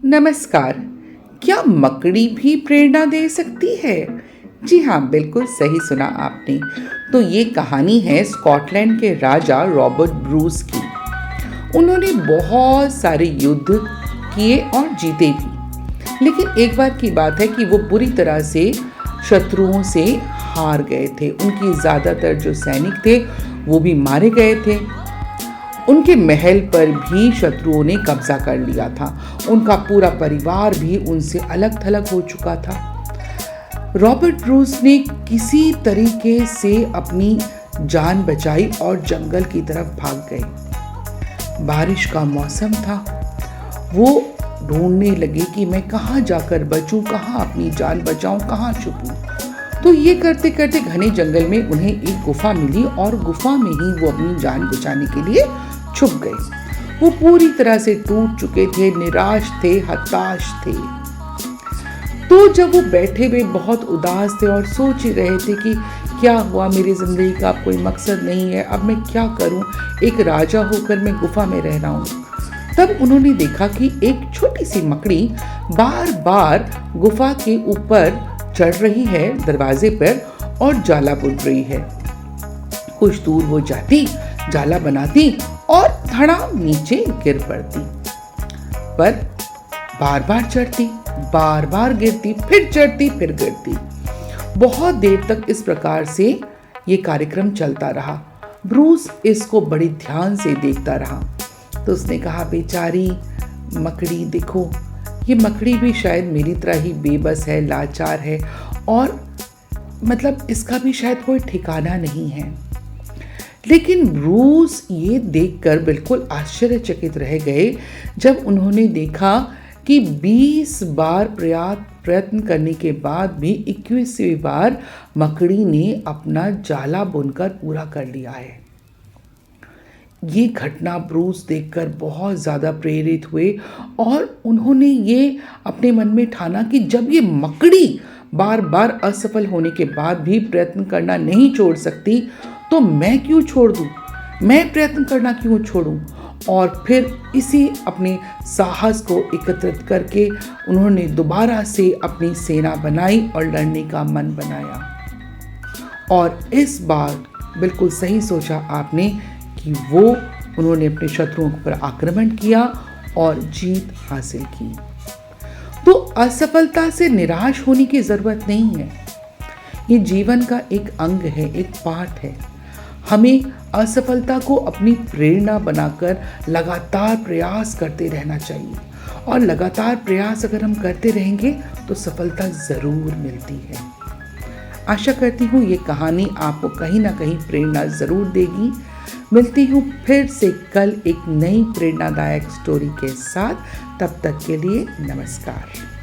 नमस्कार। क्या मकड़ी भी प्रेरणा दे सकती है? जी हाँ, बिल्कुल सही सुना आपने। तो ये कहानी है स्कॉटलैंड के राजा रॉबर्ट ब्रूस की। उन्होंने बहुत सारे युद्ध किए और जीते भी, लेकिन एक बार की बात है कि वो बुरी तरह से शत्रुओं से हार गए थे। उनकी ज़्यादातर जो सैनिक थे वो भी मारे गए थे। उनके महल पर भी शत्रुओं ने कब्जा कर लिया था। उनका पूरा परिवार भी उनसे अलग थलग हो चुका था। रॉबर्ट ब्रूस ने किसी तरीके से अपनी जान बचाई और जंगल की तरफ भाग गए। बारिश का मौसम था। वो ढूंढने लगे कि मैं कहाँ जाकर बचूं, कहाँ अपनी जान बचाऊं, कहाँ छुपूं। तो ये करते करते घने जंगल में उन्हें एक गुफा मिली और गुफा में ही वो अपनी जान बचाने के लिए छुप गए। वो पूरी तरह से टूट चुके थे, निराश थे, हताश थे। तो जब वो बैठे हुए बहुत उदास थे और सोच ही रहे थे कि क्या हुआ, मेरी जिंदगी का अब कोई मकसद नहीं है, अब मैं क्या करूं, एक राजा होकर मैं गुफा में रह रहा हूं। तब उन्होंने देखा कि एक छोटी सी मकड़ी बार बार गुफा के ऊपर चढ़ रही है दरवाजे पर और जाला बुन रही है। कुछ दूर वो जाती, जाला बनाती और धड़ाम नीचे गिर पड़ती, पर बार बार चढ़ती, बार बार गिरती, फिर चढ़ती, फिर गिरती। बहुत देर तक इस प्रकार से ये कार्यक्रम चलता रहा। ब्रूस इसको बड़ी ध्यान से देखता रहा। तो उसने कहा, बेचारी मकड़ी, देखो ये मकड़ी भी शायद मेरी तरह ही बेबस है, लाचार है, और मतलब इसका भी शायद कोई ठिकाना नहीं है। लेकिन ब्रूस ये देखकर बिल्कुल आश्चर्यचकित रह गए जब उन्होंने देखा कि 20 बार प्रयत्न करने के बाद भी 21वीं बार मकड़ी ने अपना जाला बुनकर पूरा कर लिया है। ये घटना ब्रूस देखकर बहुत ज़्यादा प्रेरित हुए और उन्होंने ये अपने मन में ठाना कि जब ये मकड़ी बार बार असफल होने के बाद भी प्रयत्न करना नहीं छोड़ सकती, तो मैं क्यों छोड़ दूं? मैं प्रयत्न करना क्यों छोड़ूं? और फिर इसी अपने साहस को एकत्रित करके उन्होंने दोबारा से अपनी सेना बनाई और लड़ने का मन बनाया। और इस बार बिल्कुल सही सोचा आपने कि उन्होंने अपने शत्रुओं पर आक्रमण किया और जीत हासिल की। तो असफलता से निराश होने की जरूरत नहीं है। ये जीवन का एक अंग है, एक पार्ट है। हमें असफलता को अपनी प्रेरणा बनाकर लगातार प्रयास करते रहना चाहिए, और लगातार प्रयास अगर हम करते रहेंगे तो सफलता ज़रूर मिलती है। आशा करती हूँ ये कहानी आपको कहीं ना कहीं प्रेरणा ज़रूर देगी। मिलती हूँ फिर से कल एक नई प्रेरणादायक स्टोरी के साथ। तब तक के लिए नमस्कार।